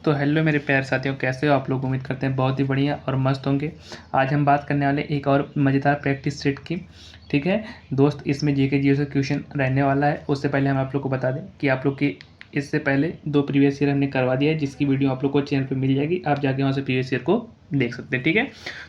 तो हेलो मेरे प्यारे साथियों, कैसे हो आप लोग। उम्मीद करते हैं बहुत ही बढ़िया और मस्त होंगे। आज हम बात करने वाले एक और मज़ेदार प्रैक्टिस सेट की। ठीक है दोस्त, इसमें जीके जीएस का क्वेश्चन रहने वाला है। उससे पहले हम आप लोग को बता दें कि आप लोग की इससे पहले 2 प्रीवियस ईयर हमने करवा दिया है, जिसकी वीडियो आप लोग को चैनल पे मिल जाएगी। आप जाके वहाँ से प्रीवियस ईयर को देख सकते हैं। ठीक है,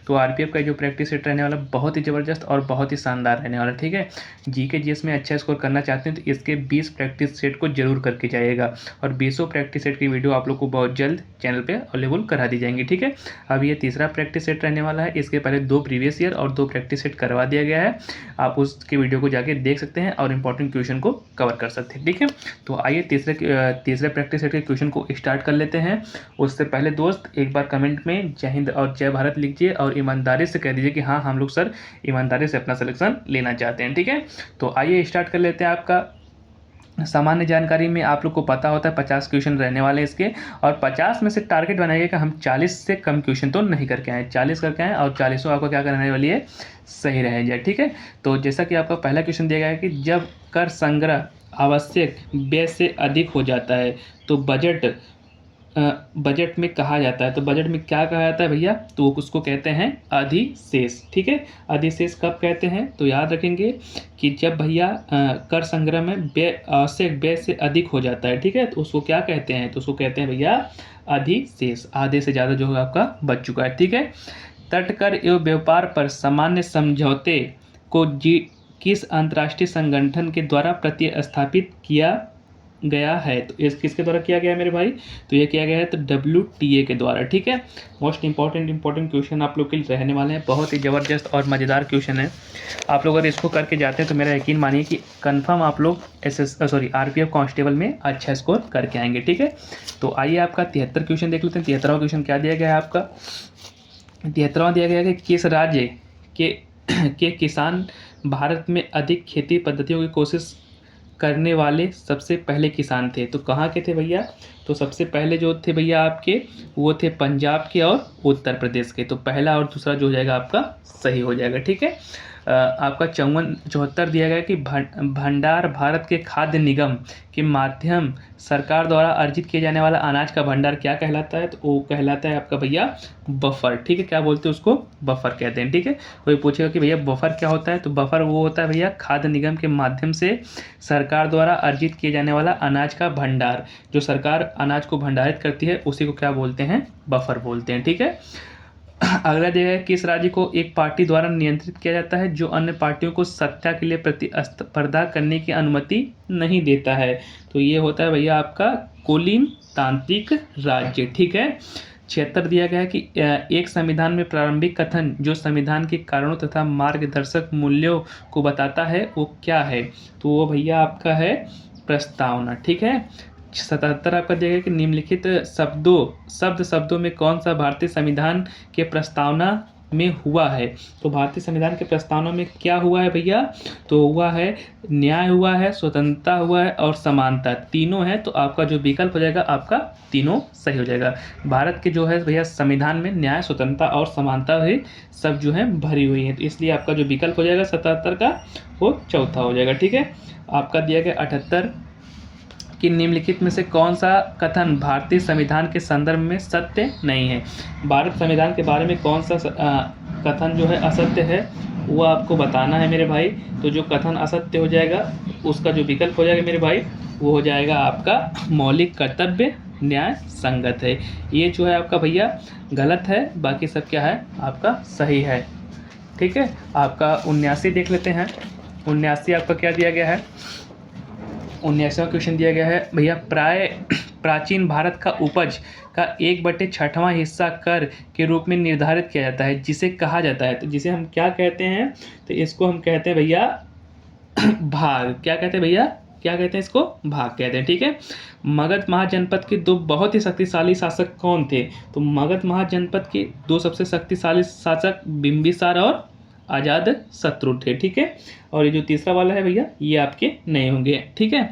तो आरपीएफ का जो प्रैक्टिस सेट रहने वाला बहुत ही ज़बरदस्त और बहुत ही शानदार रहने वाला। ठीक है, जीके जीएस में अच्छा स्कोर करना चाहते हैं तो इसके 20 प्रैक्टिस सेट को जरूर करके जाइएगा, और 20 प्रैक्टिस सेट की वीडियो आप लोग को बहुत जल्द चैनल पे अवेलेबल करा दी जाएंगी। ठीक है, अब ये तीसरा प्रैक्टिस सेट रहने वाला है। इसके पहले 2 प्रीवियस ईयर और 2 प्रैक्टिस सेट करवा दिया गया है। आप उसके वीडियो को जाके देख सकते हैं और इंपॉर्टेंट क्वेश्चन को कवर कर सकते हैं। ठीक है, तो आइए तीसरे प्रैक्टिस सेट के क्वेश्चन को स्टार्ट कर लेते हैं। उससे पहले दोस्त एक बार कमेंट में जय हिंद और जय भारत लिखिए और ईमानदारी से कह दीजिए कि हाँ, हम लोग सर ईमानदारी से अपना सिलेक्शन लेना चाहते हैं। ठीक है, तो आइए स्टार्ट कर लेते हैं। आपका सामान्य जानकारी में आप लोग को पता होता है 50 क्वेश्चन रहने वाले हैं इसके, और 50 में से टारगेट बनाइए कि हम 40 से कम क्वेश्चन तो नहीं करके आए, 40 करके आए और 40 आपको क्या करने वाली है, सही रह जाए। ठीक है, तो जैसा कि आपका पहला क्वेश्चन दिया गया है कि जब कर संग्रह आवश्यक व्यय से अधिक हो जाता है तो बजट में कहा जाता है। तो बजट में क्या कहा जाता है भैया, तो उसको कहते हैं अधिशेष। ठीक है, अधिशेष कब कहते हैं, तो याद रखेंगे कि जब भैया कर संग्रह में व्यय आवश्यक व्यय से अधिक हो जाता है। ठीक है, तो उसको क्या कहते हैं, तो उसको कहते हैं भैया अधिशेष। आधे से ज़्यादा जो है आपका बच चुका है। ठीक है, तटकर एवं व्यापार पर सामान्य समझौते को किस अंतर्राष्ट्रीय संगठन के द्वारा प्रतिस्थापित किया गया है, तो इस किसके द्वारा किया गया है मेरे भाई, तो ये किया गया है तो WTA के द्वारा। ठीक है, मोस्ट इंपॉर्टेंट क्वेश्चन आप लोग के लिए रहने वाले हैं, बहुत ही ज़बरदस्त और मज़ेदार क्वेश्चन है। आप लोग अगर इसको करके जाते हैं तो मेरा यकीन मानिए कि कंफर्म आप लोग आरपीएफ कांस्टेबल में अच्छा स्कोर करके आएंगे। ठीक है, तो आइए आपका 73 क्वेश्चन देख लेते हैं। 73वां क्वेश्चन क्या दिया गया है आपका, 73वां दिया गया है कि किस राज्य के किसान भारत में अधिक खेती पद्धतियों की कोशिश करने वाले सबसे पहले किसान थे। तो कहाँ के थे भैया, तो सबसे पहले जो थे भैया आपके वो थे पंजाब के और उत्तर प्रदेश के। तो पहला और दूसरा जो हो जाएगा आपका सही हो जाएगा। ठीक है, आपका 74 दिया गया कि भंडार भारत के खाद्य निगम के माध्यम सरकार द्वारा अर्जित किए जाने वाला अनाज का भंडार क्या कहलाता है, तो वो कहलाता है आपका भैया बफर। ठीक है, क्या बोलते हैं उसको, बफर कहते हैं। ठीक है, कोई पूछेगा कि भैया बफर क्या होता है, तो बफर वो होता है भैया खाद्य निगम के माध्यम से सरकार द्वारा अर्जित किए जाने वाला अनाज का भंडार। जो सरकार अनाज को भंडारित करती है उसी को क्या बोलते हैं, बफर बोलते हैं। ठीक है, अगला दिया है किस राज्य को एक पार्टी द्वारा नियंत्रित किया जाता है जो अन्य पार्टियों को सत्ता के लिए प्रतिस्पर्धा करने की अनुमति नहीं देता है, तो ये होता है भैया आपका कोलिन तांत्रिक राज्य। ठीक है, 76 दिया गया है कि एक संविधान में प्रारंभिक कथन जो संविधान के कारणों तथा मार्गदर्शक मूल्यों को बताता है वो क्या है, तो वो भैया आपका है प्रस्तावना। ठीक है, 77 आपका दिया गया कि निम्नलिखित शब्दों में कौन सा भारतीय संविधान के प्रस्तावना में हुआ है, तो भारतीय संविधान के प्रस्तावना में क्या हुआ है भैया, तो हुआ है न्याय हुआ है, स्वतंत्रता हुआ है और समानता, तीनों है। तो आपका जो विकल्प हो जाएगा आपका तीनों सही हो जाएगा। भारत के जो है भैया संविधान में न्याय, स्वतंत्रता और समानता है सब जो है भरी हुई है, तो इसलिए आपका जो विकल्प हो जाएगा 77 का वो चौथा हो जाएगा। ठीक है, आपका दिया गया 78 कि निम्नलिखित में से कौन सा कथन भारतीय संविधान के संदर्भ में सत्य नहीं है। भारत संविधान के बारे में कौन सा कथन जो है असत्य है वो आपको बताना है मेरे भाई। तो जो कथन असत्य हो जाएगा उसका जो विकल्प हो जाएगा मेरे भाई वो हो जाएगा आपका मौलिक कर्तव्य न्याय संगत है। ये जो है आपका भैया गलत है, बाकी सब क्या है आपका सही है। ठीक है, आपका 79 देख लेते हैं। 79 आपका क्या दिया गया है, 19वां क्वेश्चन दिया गया है भैया प्राचीन भारत का उपज का 1/6वां हिस्सा कर के रूप में निर्धारित किया जाता है जिसे कहा जाता है, तो जिसे हम क्या कहते हैं, तो इसको हम कहते हैं भैया भाग। क्या कहते हैं भैया, क्या कहते हैं इसको, भाग कहते हैं। ठीक है, मगध महाजनपद के 2 बहुत ही शक्तिशाली शासक कौन थे, तो मगध महाजनपद के 2 सबसे शक्तिशाली शासक बिंबिसार और आजाद शत्रु थे। ठीक है, और ये जो तीसरा वाला है भैया ये आपके नहीं होंगे। ठीक है,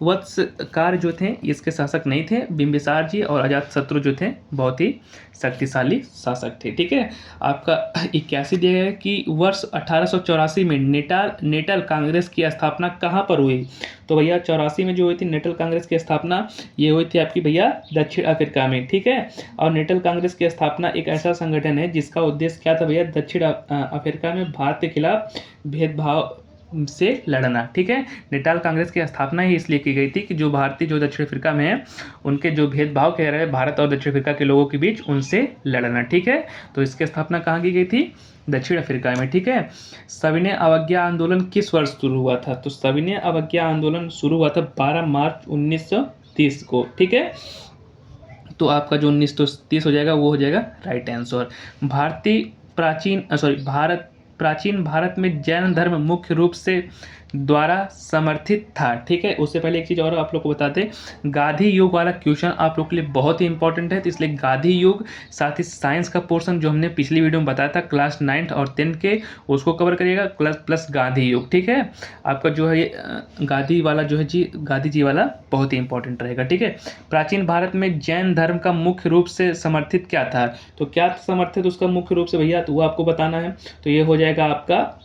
वत्सकार जो थे इसके शासक नहीं थे। बिंबिसार जी और अजातशत्रु जो थे बहुत ही शक्तिशाली शासक थे। ठीक है, आपका 81 दिया गया है कि वर्ष 1884 में नेटाल कांग्रेस की स्थापना कहाँ पर हुई। तो भैया 84 में जो हुई थी नेटल कांग्रेस की स्थापना, ये हुई थी आपकी भैया दक्षिण अफ्रीका में। ठीक है, और नेटल कांग्रेस की स्थापना एक ऐसा संगठन है जिसका उद्देश्य क्या था भैया, दक्षिण अफ्रीका में भारत के खिलाफ भेदभाव से लड़ना। ठीक है, नेटाल कांग्रेस की स्थापना ही इसलिए की गई थी कि जो भारतीय जो दक्षिण अफ्रीका में है उनके जो भेदभाव कह रहे हैं भारत और दक्षिण अफ्रीका के लोगों के बीच, उनसे लड़ना। ठीक है, तो इसकी स्थापना कहाँ की गई थी, दक्षिण अफ्रीका में। ठीक है, सविनय अवज्ञा आंदोलन किस वर्ष शुरू हुआ था। तो सविनय अवज्ञा आंदोलन शुरू हुआ था 12 मार्च 1930 को। ठीक है, तो आपका जो 1930 हो जाएगा वो हो जाएगा राइट आंसर। प्राचीन भारत में जैन धर्म मुख्य रूप से द्वारा समर्थित था। ठीक है, उससे पहले एक चीज़ और आप लोग को बता दें, गाधी युग वाला क्वेश्चन आप लोग के लिए बहुत ही इंपॉर्टेंट है, तो इसलिए गाधी युग साथ ही साइंस का पोर्शन जो हमने पिछली वीडियो में बताया था क्लास 9th और 10th के, उसको कवर करिएगा प्लस गांधी युग। ठीक है, आपका जो है ये गांधी वाला जो है जी, गांधी जी वाला बहुत ही इंपॉर्टेंट रहेगा। ठीक है, प्राचीन भारत में जैन धर्म का मुख्य रूप से समर्थित क्या था। तो क्या समर्थित उसका मुख्य रूप से भैया, तो वो आपको बताना है। तो ये हो जाएगा आपका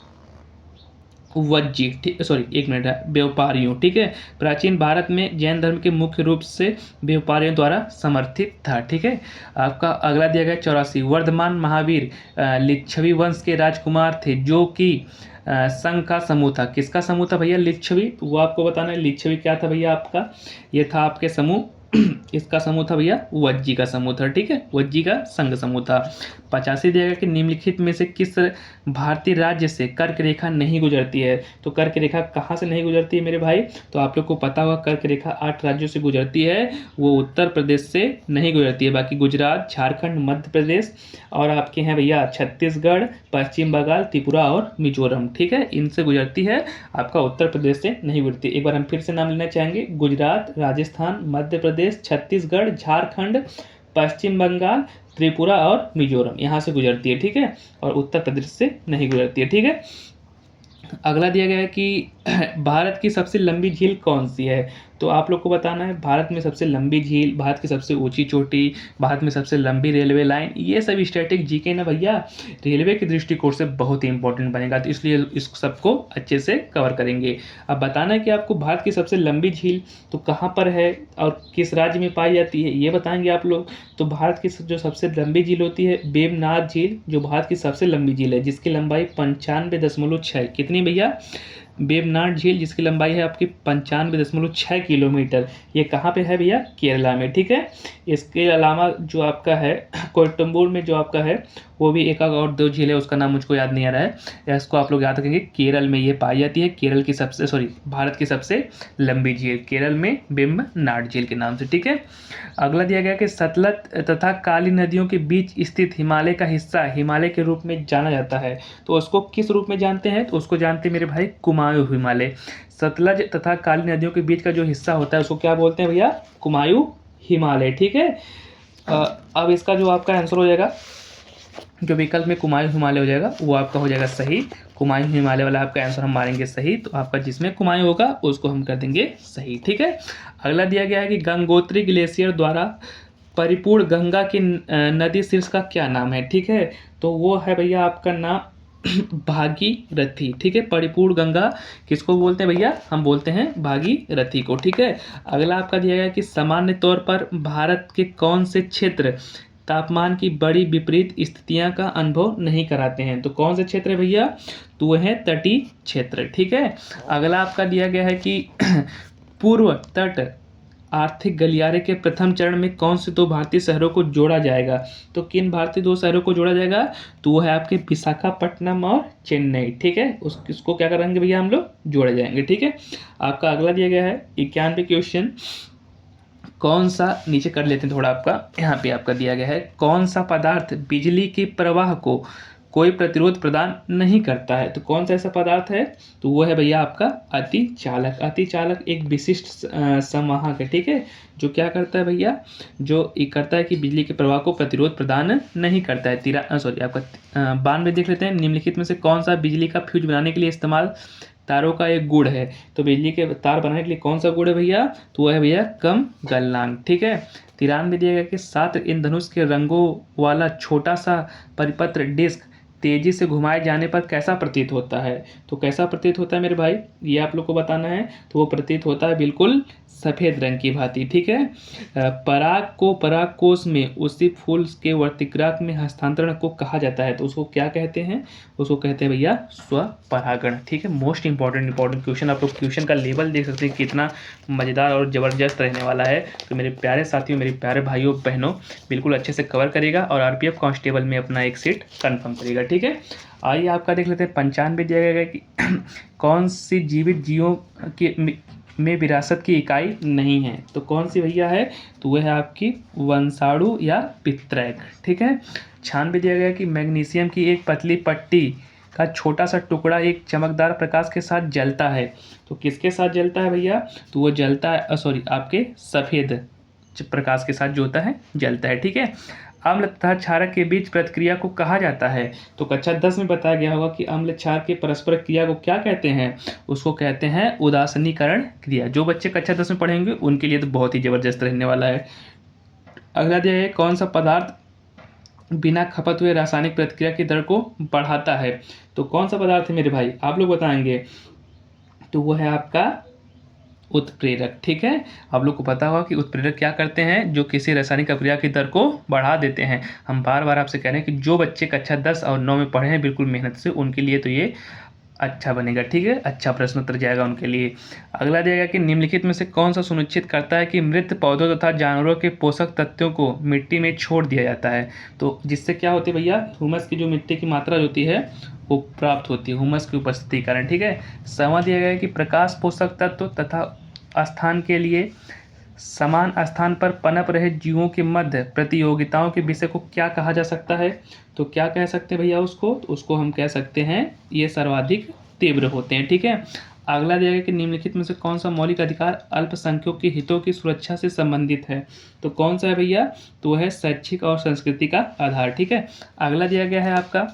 वज्जी, ठीक, सॉरी एक मिनट है, व्यापारियों। ठीक है, प्राचीन भारत में जैन धर्म के मुख्य रूप से व्यापारियों द्वारा समर्थित था। ठीक है, आपका अगला दिया गया 84, वर्धमान महावीर लिच्छवी वंश के राजकुमार थे जो कि संघ का समूह था। किसका समूह था भैया, लिच्छवी। वो आपको बताना है लिच्छवी क्या था भैया आपका, ये था आपके समूह इसका समूह था भैया वज्जी का समूह था। ठीक है, वज्जी का संघ समूह था। 85 दिया गया कि निम्नलिखित में से किस भारतीय राज्य से कर्क रेखा नहीं गुजरती है। तो कर्क रेखा कहाँ से नहीं गुजरती है मेरे भाई, तो आप लोग को पता होगा कर्क रेखा 8 राज्यों से गुजरती है, वो उत्तर प्रदेश से नहीं गुजरती है। बाकी गुजरात, झारखंड, मध्य प्रदेश और आपके हैं भैया छत्तीसगढ़, पश्चिम बंगाल, त्रिपुरा और मिजोरम। ठीक है, इनसे गुजरती है, आपका उत्तर प्रदेश से नहीं गुजरती। एक बार हम फिर से नाम लेना चाहेंगे, गुजरात, राजस्थान, मध्य प्रदेश, छत्तीसगढ़, झारखंड, पश्चिम बंगाल, त्रिपुरा और मिजोरम, यहाँ से गुजरती है। ठीक है, और उत्तर प्रदेश से नहीं गुजरती है। ठीक है, अगला दिया गया है कि भारत की सबसे लंबी झील कौन सी है। तो आप लोग को बताना है भारत में सबसे लंबी झील, भारत की सबसे ऊंची चोटी, भारत में सबसे लंबी रेलवे लाइन, ये सब स्टैटिक जीके ना भैया रेलवे के दृष्टिकोण से बहुत ही इंपॉर्टेंट बनेगा, तो इसलिए इस सबको अच्छे से कवर करेंगे। अब बताना है कि आपको भारत की सबसे लंबी झील तो कहाँ पर है और किस राज्य में पाई जाती है, ये बताएंगे आप लोग। तो भारत की जो सबसे लंबी झील होती है वेबनाथ झील, जो भारत की सबसे लंबी झील है, जिसकी लंबाई 95.6, कितनी भैया, वेबनाड झील, जिसकी लंबाई है आपकी 95.6 किलोमीटर। ये कहाँ पे है भैया, केरला में। ठीक है, इसके अलावा जो आपका है कोयम्बटूर में जो आपका है वो भी एक और 2 झील है, उसका नाम मुझको याद नहीं आ रहा है, इसको आप लोग याद रखेंगे। केरल में ये पाई जाती है, केरल की सबसे भारत की सबसे लंबी झील केरल में वेम्बनाड झील के नाम से। ठीक है, अगला दिया गया कि सतलज तथा काली नदियों के बीच स्थित हिमालय का हिस्सा हिमालय के रूप में जाना जाता है। तो उसको किस रूप में जानते हैं, तो उसको जानते हैं मेरे भाई कुमायूं हिमालय। सतलज तथा काली नदियों के बीच का जो हिस्सा होता है उसको क्या बोलते हैं भैया, कुमायूं हिमालय। ठीक है, अब इसका जो आपका आंसर हो जाएगा, जो विकल्प में कुमायूं हिमालय हो जाएगा वो आपका हो जाएगा सही। कुमायूं हिमालय वाला आपका आंसर हम मारेंगे सही, तो आपका जिसमें कुमायूं होगा उसको हम कर देंगे सही। ठीक है, अगला दिया गया है कि गंगोत्री ग्लेशियर द्वारा परिपूर्ण गंगा की नदी शीर्ष का क्या नाम है। ठीक है, तो वो है भैया आपका नाम भागीरथी। ठीक है, परिपूर्ण गंगा किसको बोलते हैं भैया, हम बोलते हैं भागीरथी को। ठीक है, अगला आपका दिया गया कि सामान्य तौर पर भारत के कौन से क्षेत्र तापमान की बड़ी विपरीत स्थितियां का अनुभव नहीं कराते हैं। तो कौन से क्षेत्र है भैया, तो वह है तटीय क्षेत्र। ठीक है, अगला आपका दिया गया है कि पूर्व तट आर्थिक गलियारे के प्रथम चरण में कौन से 2 भारतीय शहरों को जोड़ा जाएगा। तो किन भारतीय 2 शहरों को जोड़ा जाएगा, तो वो है आपके विशाखापट्टनम और चेन्नई। ठीक है, उसको क्या करेंगे भैया, हम लोग जोड़े जाएंगे। ठीक है, आपका अगला दिया गया है 91 क्वेश्चन, कौन सा, नीचे कर लेते हैं थोड़ा, आपका यहाँ पे आपका दिया गया है, कौन सा पदार्थ बिजली के प्रवाह को कोई प्रतिरोध प्रदान नहीं करता है। तो कौन सा ऐसा पदार्थ है, तो वो है भैया आपका अतिचालक। अतिचालक एक विशिष्ट संवाहक है। ठीक है, जो क्या करता है भैया, जो ये करता है कि बिजली के प्रवाह को प्रतिरोध प्रदान नहीं करता है। आपका 92 देख लेते हैं, निम्नलिखित में से कौन सा बिजली का फ्यूज बनाने के लिए इस्तेमाल तारों का एक गुण है। तो बिजली के तार बनाने के लिए कौन सा गुण है भैया? तो वह है भैया कम गलनांक। ठीक है। 93 दिया गया कि 7 इंद्रधनुष के रंगों वाला छोटा सा परिपत्र डिस्क तेजी से घुमाए जाने पर कैसा प्रतीत होता है? तो कैसा प्रतीत होता है मेरे भाई, ये आप लोग को बताना है। तो वो प्रतीत होता है बिल्कुल सफ़ेद रंग की भांति। ठीक है। पराग को पराग कोश में उसी फूल के वर्तिक्राक में हस्तांतरण को कहा जाता है। तो उसको क्या कहते हैं? उसको कहते हैं भैया स्वपरागण। ठीक है। Most important question. आप लोग क्वेश्चन का लेवल देख सकते हैं कितना मज़ेदार और ज़बरदस्त रहने वाला है। तो मेरे प्यारे साथियों, मेरे प्यारे भाइयों बहनों, बिल्कुल अच्छे से कवर करेगा और आरपीएफ कांस्टेबल में अपना एक सीट कन्फर्म करेगा। ठीक है। आइए आपका देख लेते हैं। 95 दिया गया है कि कौन सी जीवित जीवों की में विरासत की इकाई नहीं है? तो कौन सी भैया है? तो वह है आपकी वंशाणु या पित्रैक। ठीक है। 96 दिया गया कि मैग्नीशियम की एक पतली पट्टी का छोटा सा टुकड़ा एक चमकदार प्रकाश के साथ जलता है। तो किसके साथ जलता है भैया? तो वो जलता है आपके सफ़ेद प्रकाश के साथ जो होता है जलता है। ठीक है। अम्ल तथा क्षारक के बीच प्रतिक्रिया को कहा जाता है। तो कक्षा 10 में बताया गया होगा कि अम्ल क्षार के परस्पर क्रिया को क्या कहते हैं? उसको कहते हैं उदासीनीकरण क्रिया। जो बच्चे कक्षा 10 में पढ़ेंगे उनके लिए तो बहुत ही ज़बरदस्त रहने वाला है। अगला दिया है कौन सा पदार्थ बिना खपत हुए रासायनिक प्रतिक्रिया की दर को बढ़ाता है? तो कौन सा पदार्थ है मेरे भाई, आप लोग बताएंगे। तो वो है आपका उत्प्रेरक। ठीक है। आप लोग को पता होगा कि उत्प्रेरक क्या करते हैं? जो किसी रासायनिक अभिक्रिया की दर को बढ़ा देते हैं। हम बार बार आपसे कह रहे हैं कि जो बच्चे कक्षा 10 और 9 में पढ़े हैं बिल्कुल मेहनत से, उनके लिए तो ये अच्छा बनेगा। ठीक है। अच्छा प्रश्न उत्तर जाएगा उनके लिए। अगला दिया गया कि निम्नलिखित में से कौन सा सुनिश्चित करता है कि मृत पौधों तथा जानवरों के पोषक तत्वों को मिट्टी में छोड़ दिया जाता है? तो जिससे क्या होती है भैया, ह्यूमस की जो मिट्टी की मात्रा होती है वो प्राप्त होती है ह्यूमस की उपस्थिति के कारण। ठीक है। 7वां दिया गया है कि प्रकाश पोषक तत्व तथा स्थान के लिए समान स्थान पर पनप रहे जीवों के मध्य प्रतियोगिताओं के विषय को क्या कहा जा सकता है? तो क्या कह सकते हैं भैया उसको? तो उसको हम कह सकते हैं ये सर्वाधिक तीव्र होते हैं। ठीक है। अगला दिया गया कि निम्नलिखित में से कौन सा मौलिक अधिकार अल्पसंख्यकों के हितों की सुरक्षा से संबंधित है? तो कौन सा है भैया? तो है शैक्षिक और संस्कृति का आधार। ठीक है। अगला दिया गया है आपका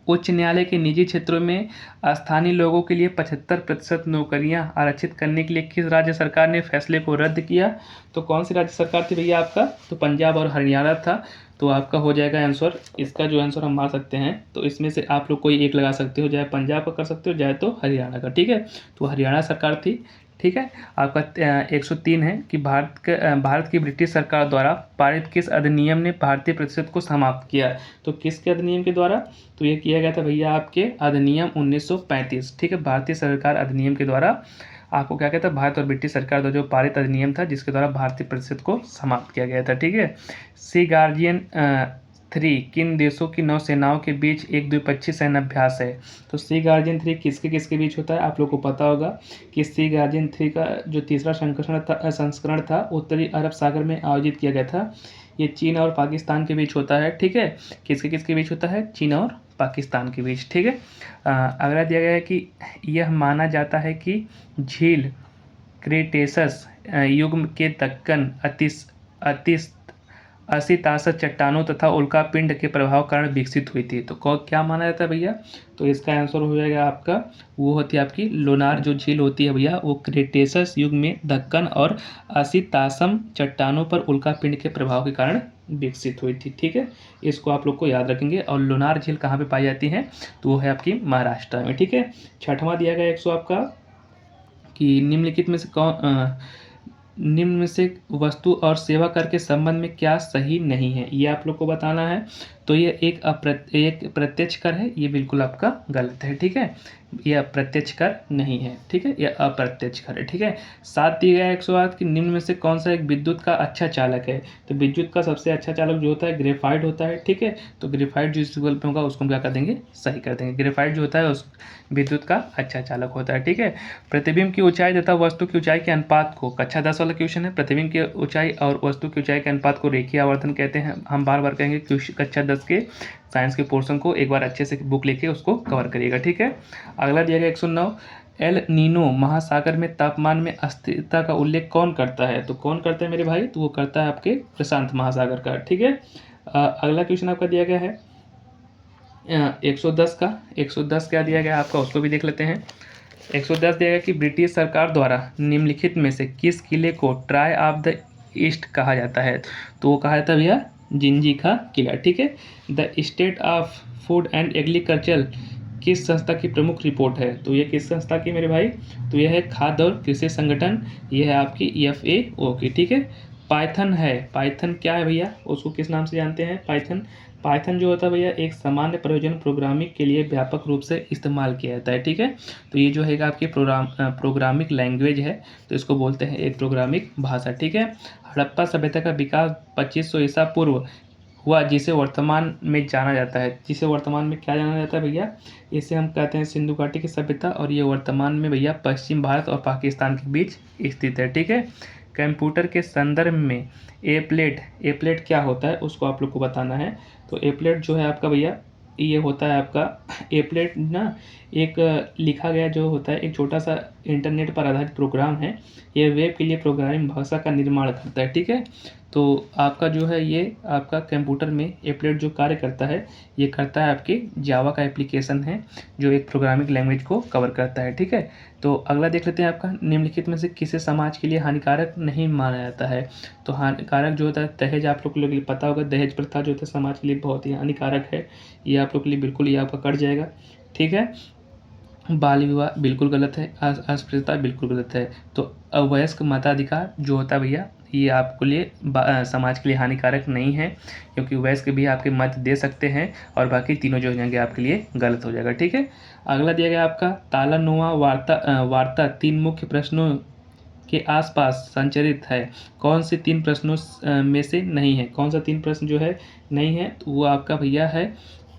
उच्च न्यायालय के निजी क्षेत्रों में स्थानीय लोगों के लिए 75% नौकरियां आरक्षित करने के लिए किस राज्य सरकार ने फैसले को रद्द किया? तो कौन सी राज्य सरकार थी भैया आपका? तो पंजाब और हरियाणा था। तो आपका हो जाएगा आंसर, इसका जो आंसर हम मार सकते हैं तो इसमें से आप लोग कोई एक लगा सकते हो, चाहे पंजाब का कर सकते हो चाहे तो हरियाणा का। ठीक है। तो हरियाणा सरकार थी। ठीक है। आपका 103 है कि भारत की ब्रिटिश सरकार द्वारा पारित किस अधिनियम ने भारतीय प्रतिशत को समाप्त किया? तो किसके अधिनियम के द्वारा? तो ये किया गया था भैया आपके अधिनियम 1935। ठीक है। भारतीय सरकार अधिनियम के द्वारा आपको क्या कहता है, भारत और ब्रिटिश सरकार द्वारा जो पारित अधिनियम था जिसके द्वारा भारतीय प्रतिशत को समाप्त किया गया था। ठीक है। सी गार्जियन 3 किन देशों की नौसेनाओं के बीच एक द्विपक्षीय सैन्य अभ्यास है? तो सी गार्जियन 3 किसके किसके बीच होता है? आप लोग को पता होगा कि सी गार्जियन 3 का जो तीसरा संस्करण था उत्तरी अरब सागर में आयोजित किया गया था। ये चीन और पाकिस्तान के बीच होता है। ठीक है। किसके किसके बीच होता है? चीन और पाकिस्तान के बीच। ठीक है। अगला दिया गया है कि यह माना जाता है कि झील क्रेटेसस युग के दक्कन असितासत चट्टानों तथा उल्कापिंड के प्रभाव कारण विकसित हुई थी। तो क्या माना जाता है भैया? तो इसका आंसर हो जाएगा आपका, वो होती है आपकी लोनार जो झील होती है भैया, वो क्रेटेसस युग में दक्कन और असितासम चट्टानों पर उल्कापिंड के प्रभाव के कारण विकसित हुई थी। ठीक है। इसको आप लोग को याद रखेंगे। और लोनार झील कहाँ पे पाई जाती है? तो वो है आपकी महाराष्ट्र में। ठीक है। 6वां दिया गया 100 आपका कि निम्न में से वस्तु और सेवा कर के संबंध में क्या सही नहीं है? ये आप लोग को बताना है। तो ये एक प्रत्यक्ष कर है, ये बिल्कुल आपका गलत है। ठीक है। ये अप्रत्यक्ष कर नहीं है। ठीक है। ये अप्रत्यक्ष कर है। ठीक है। 7 दिया गया 108 कि निम्न में से कौन सा एक विद्युत का अच्छा चालक है? तो विद्युत का सबसे अच्छा चालक जो होता है ग्रेफाइट होता है। ठीक है। तो ग्रेफाइट जिस विकल्प में होगा उसको हम क्या कर देंगे? सही कर देंगे। ग्रेफाइट जो होता है उस विद्युत का अच्छा चालक होता है। ठीक है। प्रतिबिंब की ऊंचाई तथा वस्तु की ऊंचाई के अनुपात को, कक्षा 10 वाला क्वेश्चन है, प्रतिबिंब की ऊंचाई और वस्तु की ऊंचाई के अनुपात को रेखीय आवर्धन कहते हैं। हम बार बार कहेंगे कक्षा 10 के साइंस के पोर्शन को एक बार अच्छे से बुक लेके उसको कवर करिएगा। ठीक है। अगला दिया गया 109 एल नीनो महासागर में तापमान में अस्थिरता का उल्लेख कौन करता है? तो कौन करता है मेरे भाई? तो वो करता है आपके प्रशांत महासागर का। ठीक है। अगला क्वेश्चन आपका दिया गया है 110 का। 110 क्या दिया गया आपका उसको भी देख लेते हैं। 110 दिया गया कि ब्रिटिश सरकार द्वारा निम्नलिखित में से किस किले को ट्राई ऑफ द ईस्ट कहा जाता है? तो वो कहा जाता है भैया जिंजीखा किला। ठीक है। The state of food and agriculture किस संस्था की प्रमुख रिपोर्ट है? तो ये किस संस्था की मेरे भाई? तो यह है खाद्य और कृषि संगठन, यह है आपकी FAO की। ठीक है। पाइथन है, पाइथन क्या है भैया? उसको किस नाम से जानते हैं? पाइथन, पाइथन जो होता है भैया एक सामान्य प्रयोजन प्रोग्रामिंग के लिए व्यापक रूप से इस्तेमाल किया जाता है। ठीक है। तो ये जो है आपकी प्रोग्रामिंग लैंग्वेज है, तो इसको बोलते हैं एक प्रोग्रामिंग भाषा। ठीक है। हड़प्पा सभ्यता का विकास 2500 ईसा पूर्व हुआ, जिसे वर्तमान में जाना जाता है। जिसे वर्तमान में क्या जाना जाता है भैया? इसे हम कहते हैं सिंधु घाटी की सभ्यता, और ये वर्तमान में भैया पश्चिम भारत और पाकिस्तान के बीच स्थित है। ठीक है। कंप्यूटर के संदर्भ में एप्लेट क्या होता है उसको आप लोग को बताना है। तो एप्लेट जो है आपका भैया, ये होता है आपका एप्लेट ना, एक लिखा गया जो होता है एक छोटा सा इंटरनेट पर आधारित प्रोग्राम है। ये वेब के लिए प्रोग्रामिंग भाषा का निर्माण करता है। ठीक है। तो आपका जो है ये आपका कंप्यूटर में एप्लेट जो कार्य करता है, ये करता है आपके जावा का एप्लीकेशन है जो एक प्रोग्रामिंग लैंग्वेज को कवर करता है। ठीक है। तो अगला देख लेते हैं आपका, निम्नलिखित में से किसे समाज के लिए हानिकारक नहीं माना जाता है? तो हानिकारक जो होता है दहेज, आप लोग के लिए पता होगा दहेज प्रथा जो होता है समाज के लिए बहुत ही हानिकारक है। ये आप लोग के लिए बिल्कुल ये आपका कट जाएगा। ठीक है। बाल विवाह बिल्कुल गलत है। अस्पृश्यता बिल्कुल गलत है। तो अवयस्क मताधिकार जो होता है भैया, ये आपके लिए समाज के लिए हानिकारक नहीं है, क्योंकि वयस्क भी आपके मत दे सकते हैं, और बाकी तीनों जो हो जाएंगे आपके लिए गलत हो जाएगा। ठीक है। अगला दिया गया आपका तालानुमा वार्ता 3 मुख्य प्रश्नों के आसपास संचरित है। कौन से 3 प्रश्नों में से नहीं है? कौन सा 3 प्रश्न जो है नहीं है? तो वो आपका भैया है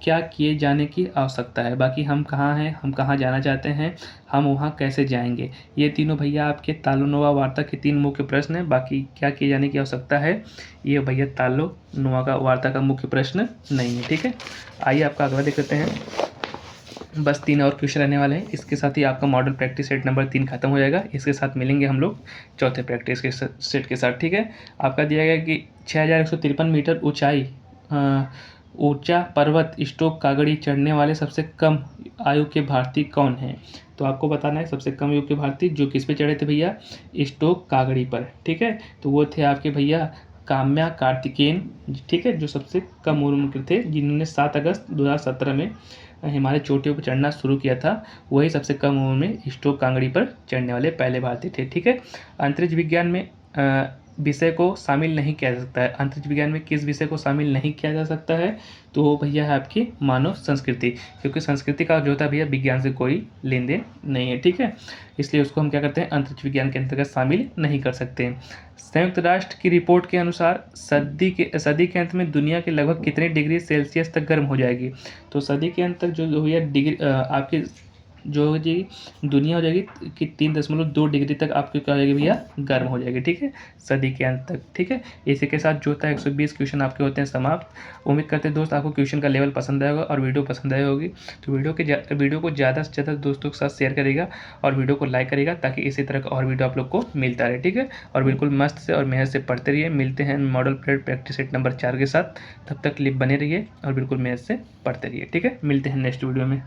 क्या किए जाने की आवश्यकता है, बाकी हम कहाँ हैं, हम कहाँ जाना चाहते हैं, हम वहाँ कैसे जाएंगे। ये तीनों भैया आपके तालोनुमा वार्ता के 3 मुख्य प्रश्न हैं। बाकी क्या किए जाने की आवश्यकता है, ये भैया तालोनुमा का वार्ता का मुख्य प्रश्न नहीं है। ठीक है। आइए आपका अगला देख लेते हैं। बस 3 और क्वेश्चन रहने वाले हैं, इसके साथ ही आपका मॉडल प्रैक्टिस सेट नंबर 3 खत्म हो जाएगा। इसके साथ मिलेंगे हम लोग चौथे प्रैक्टिस के सेट के साथ। ठीक है। आपका दिया गया कि 6153 मीटर ऊंचा पर्वत स्टोक कागड़ी चढ़ने वाले सबसे कम आयु के भारतीय कौन हैं? तो आपको बताना है सबसे कम आयु के भारतीय जो किस पे चढ़े थे भैया? स्टोक कागड़ी पर। ठीक है। तो वो थे आपके भैया काम्या कार्तिकेयन। ठीक है। जो सबसे कम उम्र के थे, जिन्होंने 7 अगस्त 2017 में हिमालय चोटियों पर चढ़ना शुरू किया था, वही सबसे कम उम्र में स्टोक कांगड़ी पर चढ़ने वाले पहले भारतीय थे। ठीक है। अंतरिक्ष विज्ञान में विषय को शामिल नहीं किया जा सकता है। अंतरिक्ष विज्ञान में किस विषय को शामिल नहीं किया जा सकता है? तो वो भैया है आपकी मानव संस्कृति, क्योंकि संस्कृति का जो होता है भैया विज्ञान से कोई लेन देन नहीं है। ठीक है। इसलिए उसको हम क्या करते हैं, अंतरिक्ष विज्ञान के अंतर्गत शामिल नहीं कर सकते हैं। संयुक्त राष्ट्र की रिपोर्ट के अनुसार सदी के अंत में दुनिया के लगभग कितने डिग्री सेल्सियस तक गर्म हो जाएगी? तो सदी के अंत तक जो भैया डिग्री आपकी जो हो जाएगी दुनिया हो जाएगी कि 3.2 डिग्री तक आपकी क्या हो जाएगी भैया? गर्म हो जाएगी। ठीक है। सदी के अंत तक। ठीक है। इसी के साथ जो होता है 120 क्वेश्चन आपके होते हैं समाप्त। उम्मीद करते हैं दोस्त आपको क्वेश्चन का लेवल पसंद आएगा और वीडियो पसंद आई होगी। तो वीडियो को ज़्यादा से ज़्यादा दोस्तों के साथ शेयर करेगा और वीडियो को लाइक करेगा, ताकि इसी तरह का और वीडियो आप लोग को मिलता रहे। ठीक है। और बिल्कुल मस्त से और मेहनत से पढ़ते रहिए। मिलते हैं मॉडल प्रैक्टिस सेट नंबर 4 के साथ। तब तक के लिए बने रहिए और बिल्कुल मेहनत से पढ़ते रहिए। ठीक है। मिलते हैं नेक्स्ट वीडियो में।